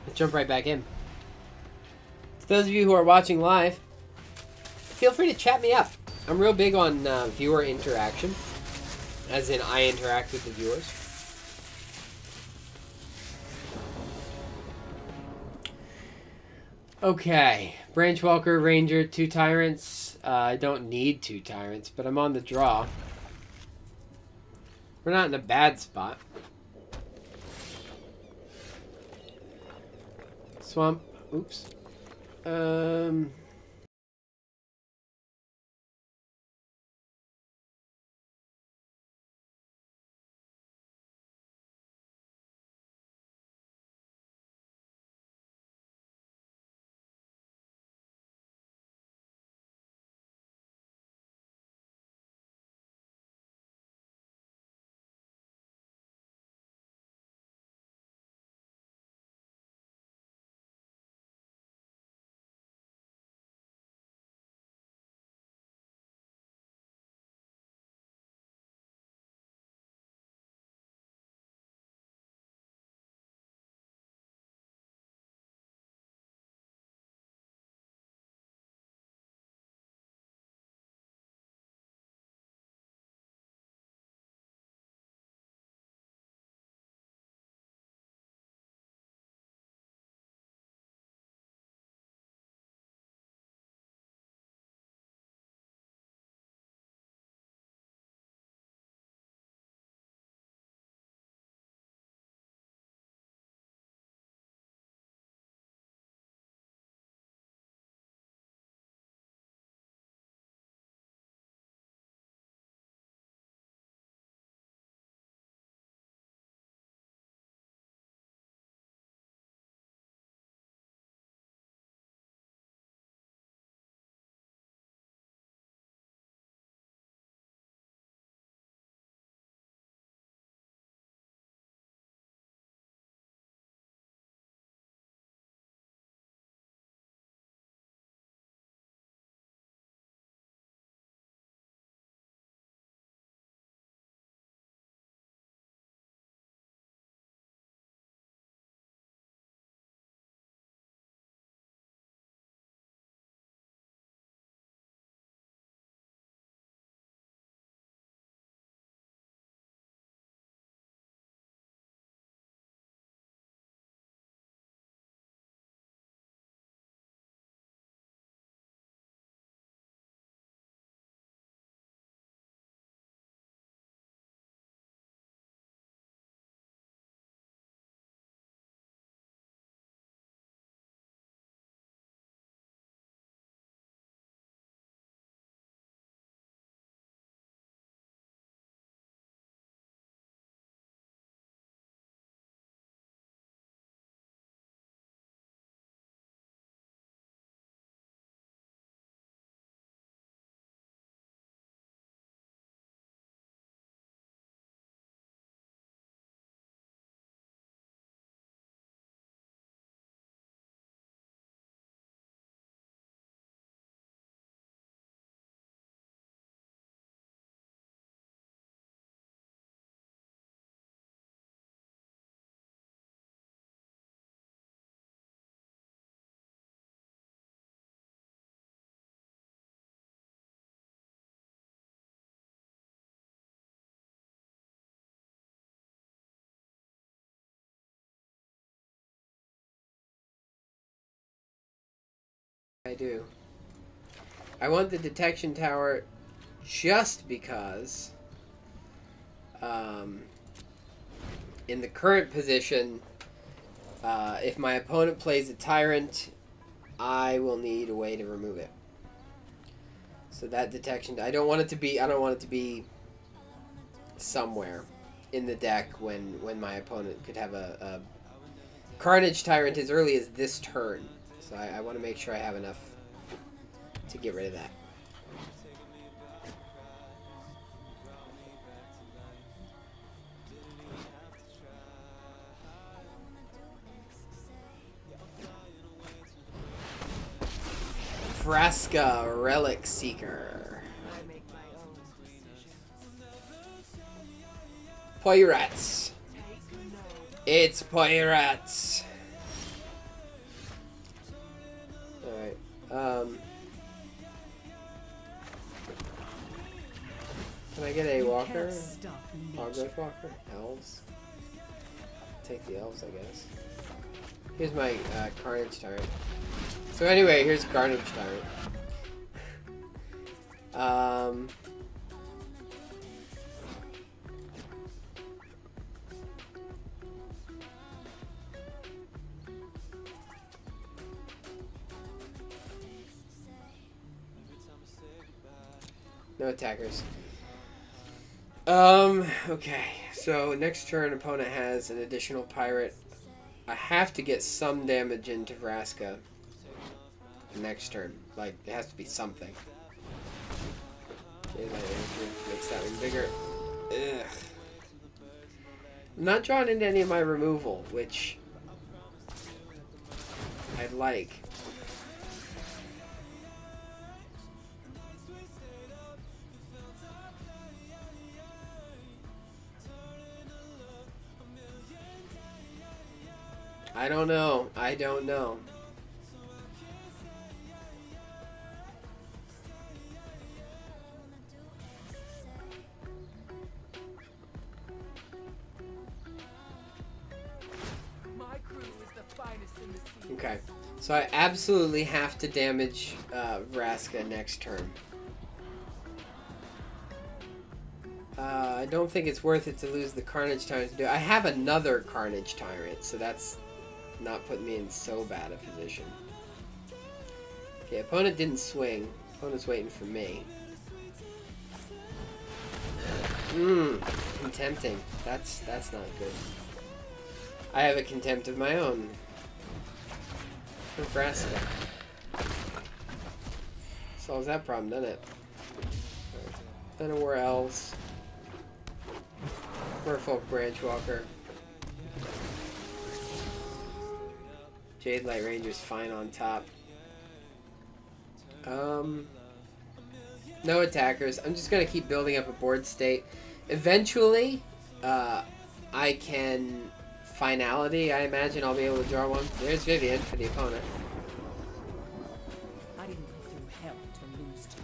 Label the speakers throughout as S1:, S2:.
S1: Let's jump right back in. To those of you who are watching live, feel free to chat me up. I'm real big on viewer interaction, as in I interact with the viewers. Okay, Branchwalker, Ranger, 2 Tyrants. I don't need 2 Tyrants, but I'm on the draw. We're not in a bad spot. Swamp. Oops. I do. I want the detection tower just because in the current position, if my opponent plays a tyrant, I will need a way to remove it. So that detection, I don't want it to be somewhere in the deck when my opponent could have a Carnage Tyrant as early as this turn. So I want to make sure I have enough to get rid of that. Vraska Relic Seeker. Pirates. It's pirates. Can I get a walker? Hogwarts walker? Elves? Take the elves, I guess. Here's my Carnage Tyrant. So anyway, here's Carnage Tyrant. No attackers. Okay. So next turn, opponent has an additional pirate. I have to get some damage into Vraska next turn. Like, it has to be something. Okay, that makes that one bigger. Ugh. I'm not drawn into any of my removal, which I'd like. I don't know. I don't know. Okay, so I absolutely have to damage Vraska next turn. I don't think it's worth it to lose the Carnage Tyrant to do it. I have another Carnage Tyrant, so that's not putting me in so bad a position. Okay, opponent didn't swing. Opponent's waiting for me. Contempting. That's not good. I have a contempt of my own. For Vraska. Solves that problem, doesn't it? Right. Then elves. Merfolk Branchwalker. Jade Light Ranger's fine on top. No attackers. I'm just gonna keep building up a board state. Eventually, I can finality. I imagine I'll be able to draw one. There's Vivian for the opponent.
S2: I didn't go through hell to lose to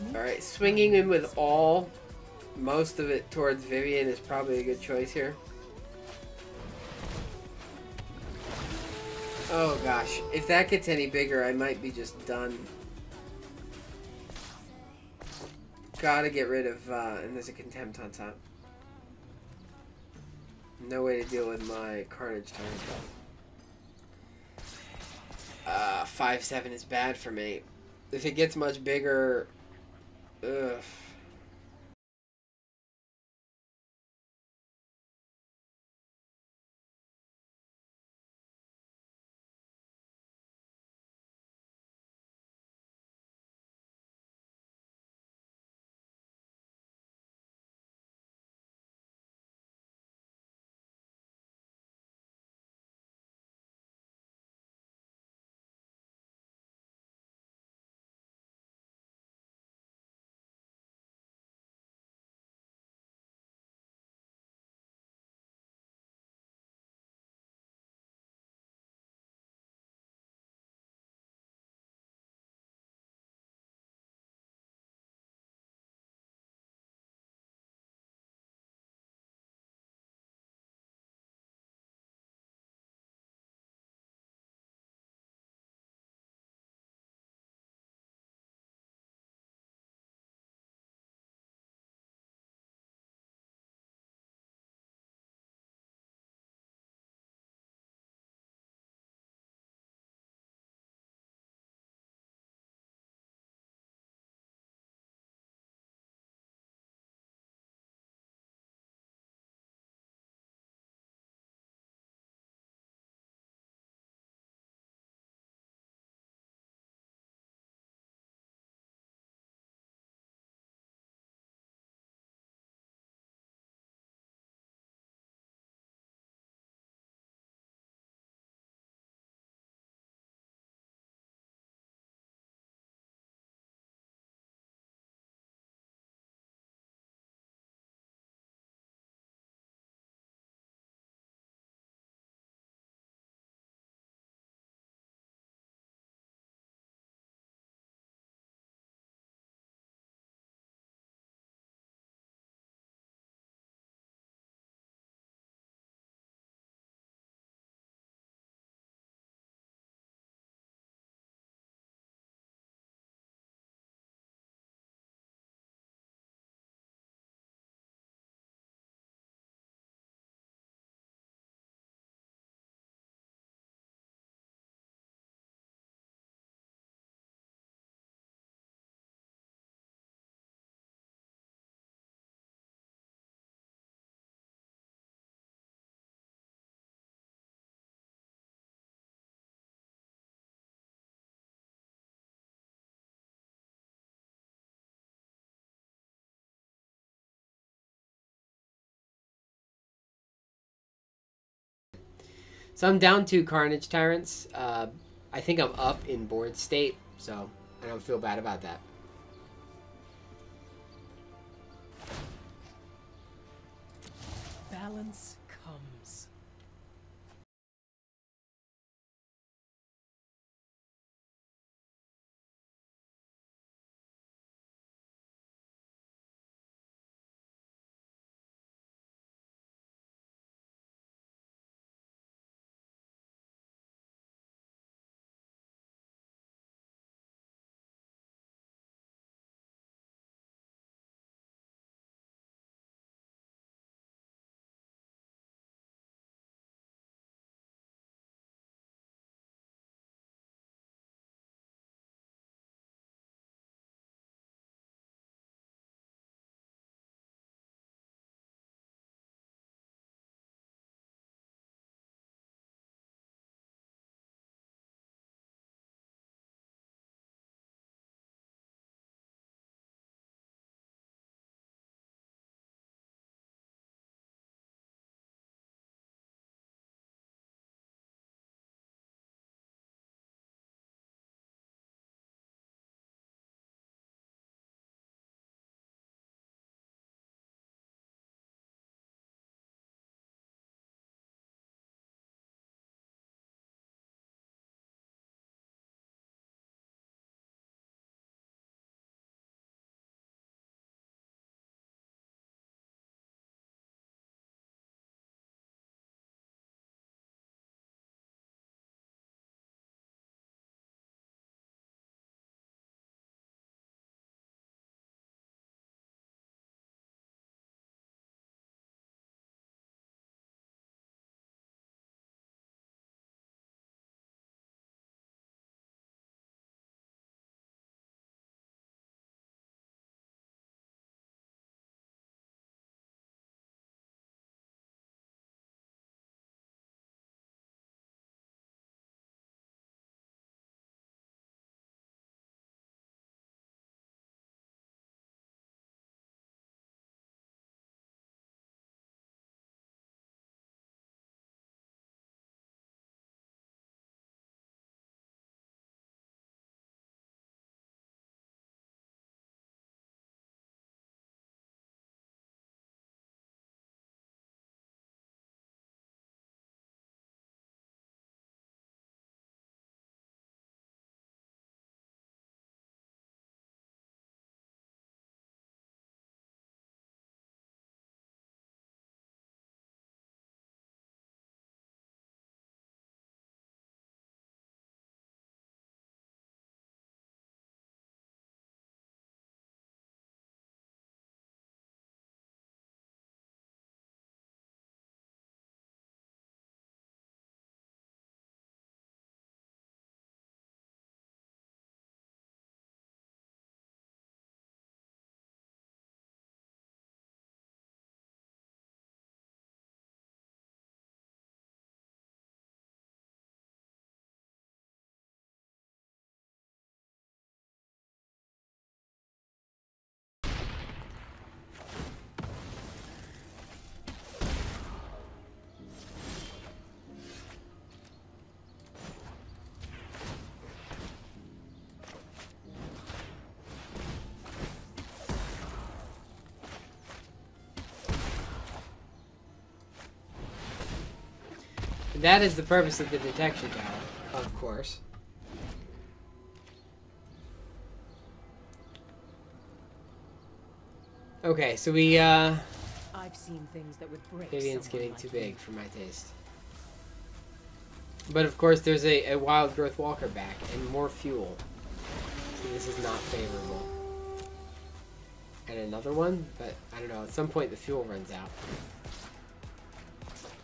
S2: you.
S1: All right, swinging in with most of it towards Vivian is probably a good choice here. Oh gosh, if that gets any bigger, I might be just done. Gotta get rid of, and there's a contempt on top. No way to deal with my Carnage Tyrant. 5/7 is bad for me. If it gets much bigger, ugh. So I'm down 2 Carnage Tyrants. I think I'm up in board state, so I don't feel bad about that.
S2: Balance comes.
S1: That is the purpose of the detection tower, of course. Okay, so we,
S2: I've seen things that would break
S1: Vivian's
S2: someone
S1: getting
S2: like
S1: too
S2: you.
S1: big for my taste. But of course there's a wild growth walker back and more fuel. So this is not favorable. And another one, but I don't know, at some point the fuel runs out.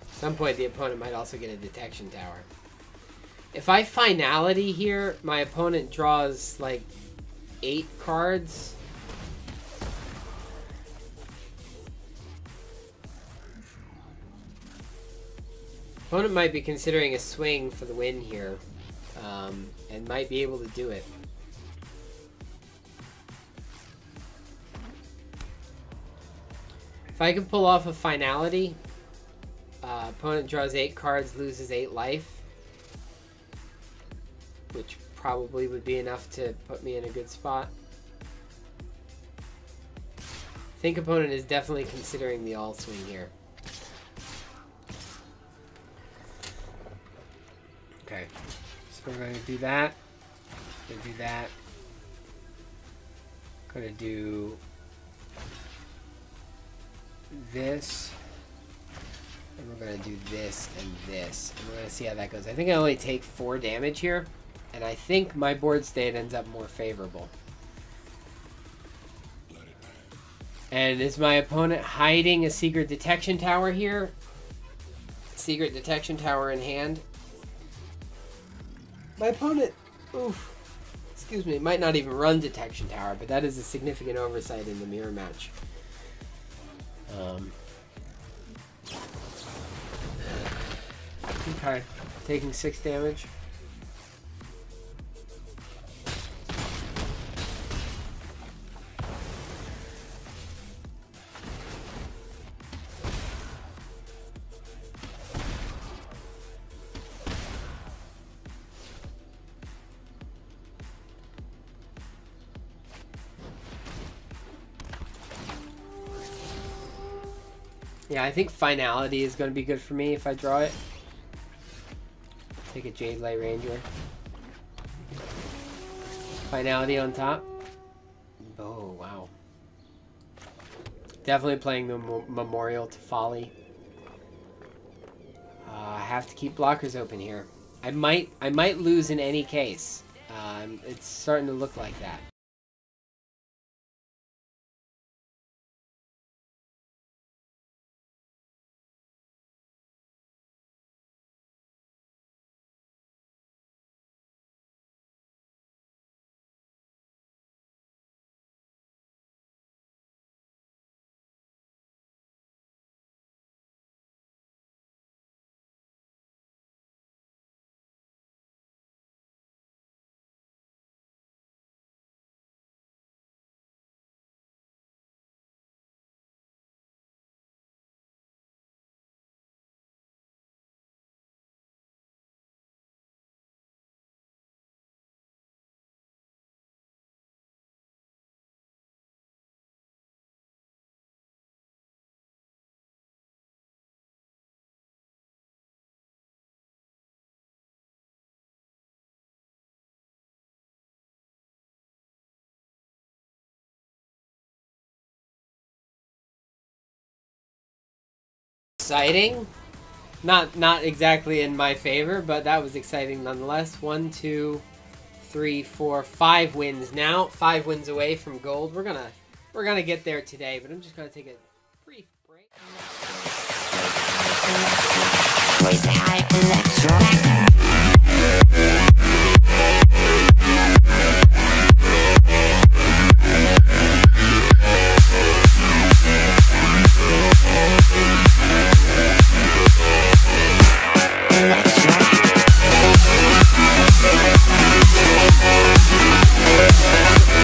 S1: At some point the opponent might also get a detection tower. If I finality here, my opponent draws like 8 cards. Opponent might be considering a swing for the win here, and might be able to do it. If I can pull off a finality, Opponent draws 8 cards, loses 8 life. Which probably would be enough to put me in a good spot. I think opponent is definitely considering the all swing here. Okay, so we're going to do that. Going to do that. Going to do this. And we're going to do this and this. And we're going to see how that goes. I think I only take 4 damage here. And I think my board state ends up more favorable. And is my opponent hiding a secret detection tower here? Secret detection tower in hand. My opponent, oof, excuse me, might not even run detection tower, but that is a significant oversight in the mirror match. Okay, taking 6 damage. Yeah, I think finality is going to be good for me if I draw it. Take a Jade Light Ranger. Finality on top. Oh, wow. Definitely playing the Memorial to Folly. I have to keep blockers open here. I might lose in any case. It's starting to look like that. Exciting. Not exactly in my favor, but that was exciting nonetheless. 1, 2, 3, 4, 5 wins now. 5 wins away from gold. We're gonna get there today, but I'm just gonna take a brief break.